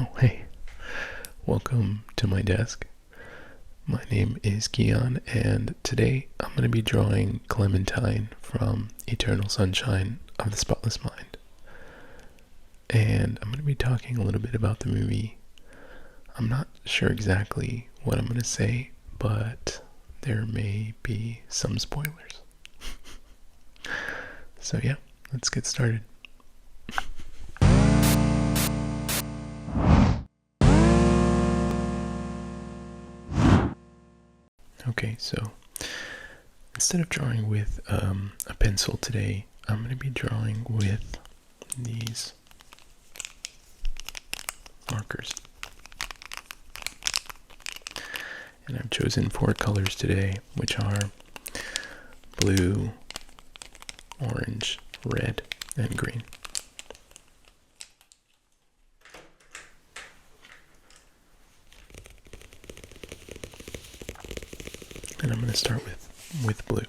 Oh, hey, welcome to my desk. My name is Keon, and today I'm going to be drawing Clementine from Eternal Sunshine of the Spotless Mind. And I'm going to be talking a little bit about the movie. I'm not sure exactly what I'm going to say, but there may be some spoilers. So yeah, let's get started. Okay, so instead of drawing with a pencil today, I'm going to be drawing with these markers. And I've chosen 4 colors today, which are blue, orange, red, and green. And I'm going to start with blue.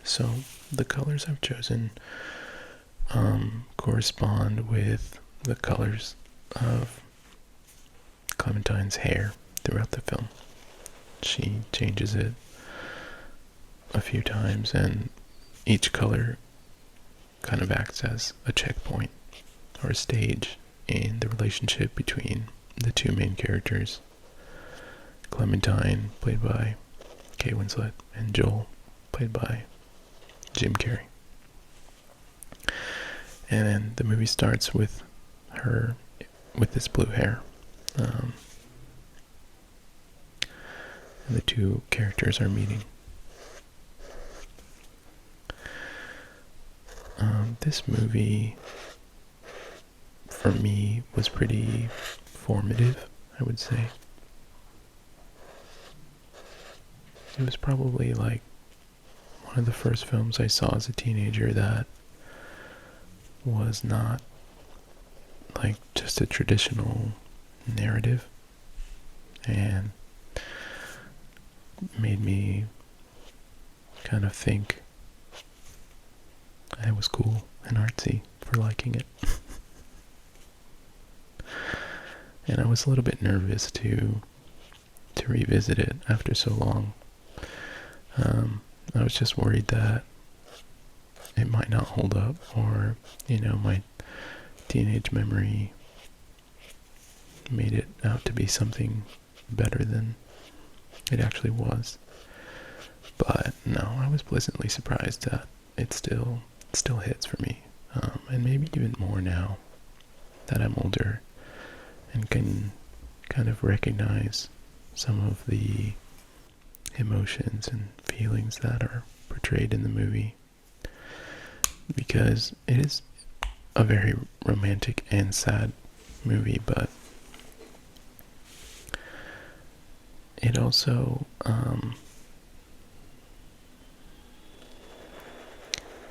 So the colors I've chosen correspond with the colors of Clementine's hair throughout the film. She changes it a few times, and each color kind of acts as a checkpoint or a stage in the relationship between the two main characters, Clementine, played by Kate Winslet, and Joel, played by Jim Carrey. And then the movie starts with her with this blue hair. And the two characters are meeting. This movie, for me, was pretty formative, I would say. It was probably like one of the first films I saw as a teenager that was not like just a traditional narrative, and made me kind of think I was cool and artsy for liking it. And I was a little bit nervous to revisit it after so long. I was just worried that it might not hold up, or, my teenage memory made it out to be something better than it actually was. But no, I was pleasantly surprised that it still hits for me, and maybe even more now that I'm older and can kind of recognize some of the emotions and feelings that are portrayed in the movie, because it is a very romantic and sad movie, but it also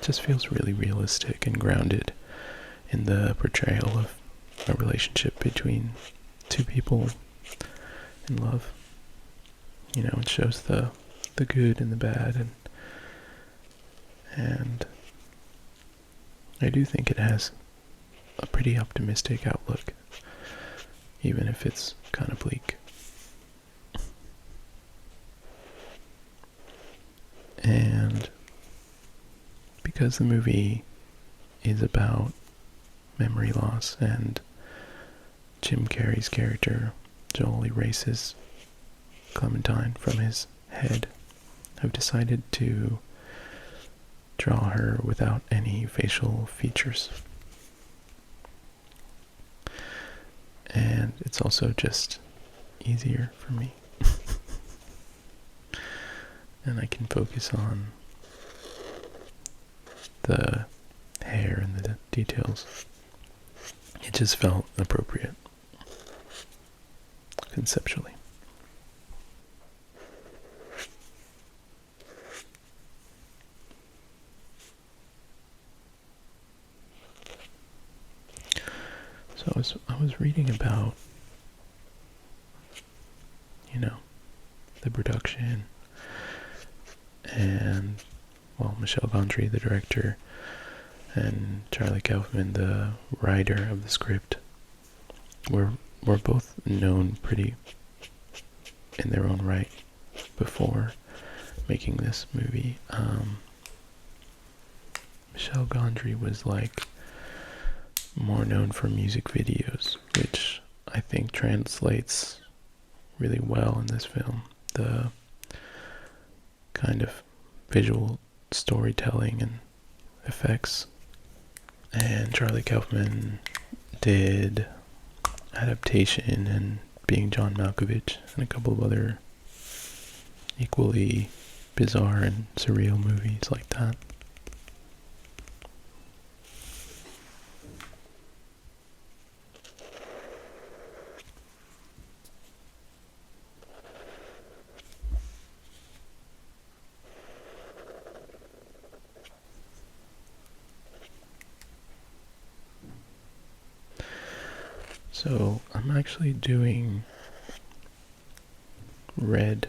just feels really realistic and grounded in the portrayal of a relationship between two people in love. It shows the good and the bad, and I do think it has a pretty optimistic outlook, even if it's kind of bleak. And because the movie is about memory loss, and Jim Carrey's character, Joel, erases Clementine from his head, I've decided to draw her without any facial features. And it's also just easier for me. And I can focus on the hair and the details. It just felt appropriate conceptually. So I was reading about, the production and Michel Gondry, the director, and Charlie Kaufman, the writer of the script, were both known pretty in their own right before making this movie. Michel Gondry was like more known for music videos, which I think translates really well in this film. The kind of visual storytelling and effects. And Charlie Kaufman did Adaptation and Being John Malkovich and a couple of other equally bizarre and surreal movies like that. So I'm actually doing red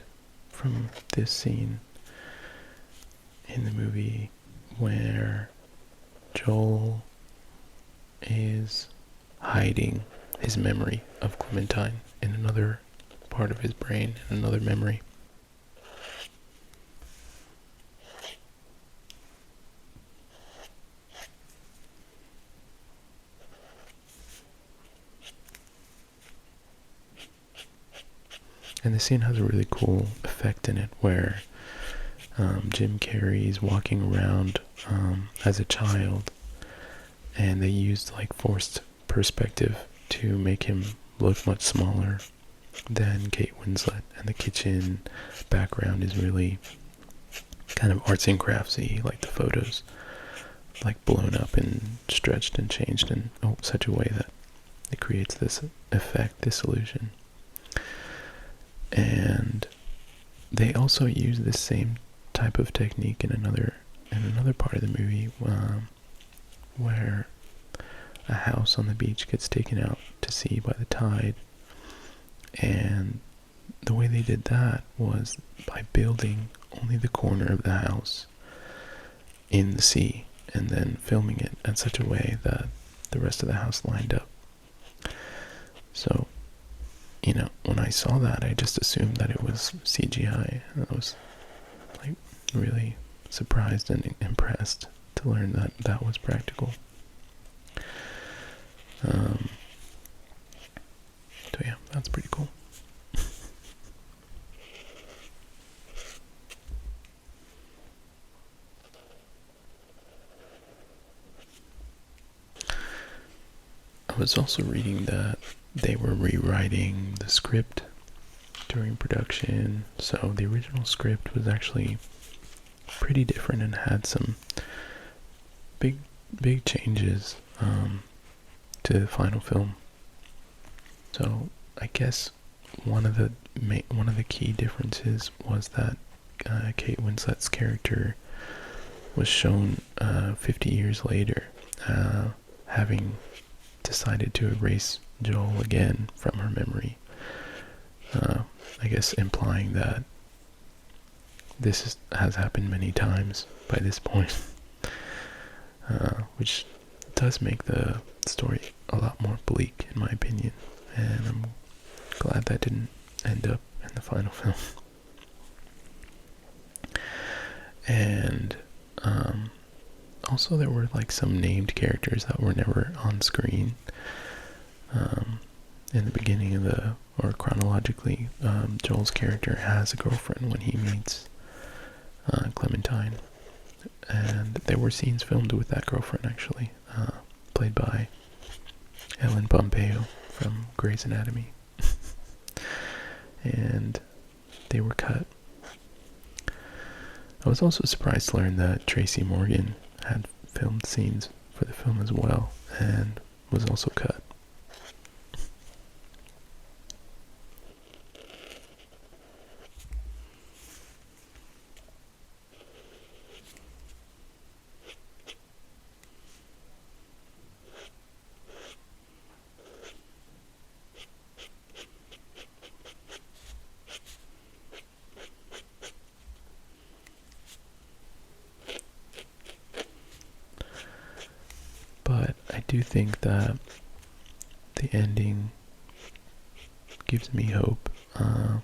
from this scene in the movie where Joel is hiding his memory of Clementine in another part of his brain, in another memory. And the scene has a really cool effect in it where Jim Carrey is walking around as a child, and they used like forced perspective to make him look much smaller than Kate Winslet, and the kitchen background is really kind of arts and craftsy, like the photos like blown up and stretched and changed in such a way that it creates this effect, this illusion. And they also use this same type of technique in another part of the movie, where a house on the beach gets taken out to sea by the tide. And the way they did that was by building only the corner of the house in the sea and then filming it in such a way that the rest of the house lined up. So, when I saw that, I just assumed that it was CGI, and I was like really surprised and impressed to learn that that was practical. So yeah, that's pretty cool. I was also reading that they were rewriting the script during production, so the original script was actually pretty different and had some big changes to the final film. So I guess one of the key differences was that Kate Winslet's character was shown 50 years later, having decided to erase Joel again from her memory. I guess implying that this has happened many times by this point, which does make the story a lot more bleak, in my opinion, and I'm glad that didn't end up in the final film. And also there were like some named characters that were never on screen. In the beginning of or chronologically, Joel's character has a girlfriend when he meets Clementine, and there were scenes filmed with that girlfriend actually, played by Ellen Pompeo from Grey's Anatomy, and they were cut. I was also surprised to learn that Tracy Morgan had filmed scenes for the film as well, and was also cut. do think that the ending gives me hope, and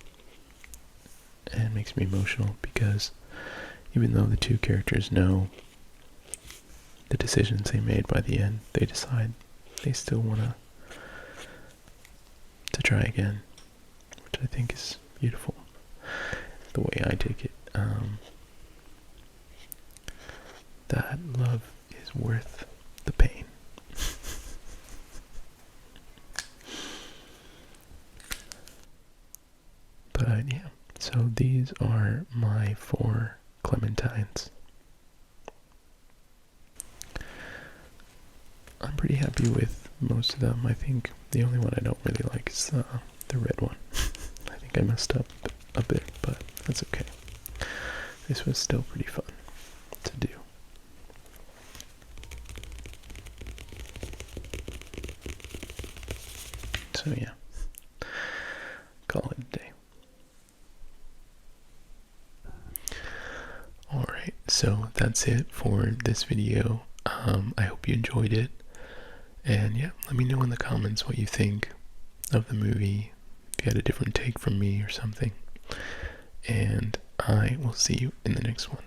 makes me emotional, because even though the two characters know the decisions they made by the end, they decide they still want to try again, which I think is beautiful, the way I take it. That love is worth the pain. But yeah, so these are my 4 Clementines. I'm pretty happy with most of them. I think the only one I don't really like is the red one. I think I messed up a bit, but that's okay. This was still pretty fun to do. So yeah, call it a day. Alright, so that's it for this video. I hope you enjoyed it. And yeah, let me know in the comments what you think of the movie, if you had a different take from me or something. And I will see you in the next one.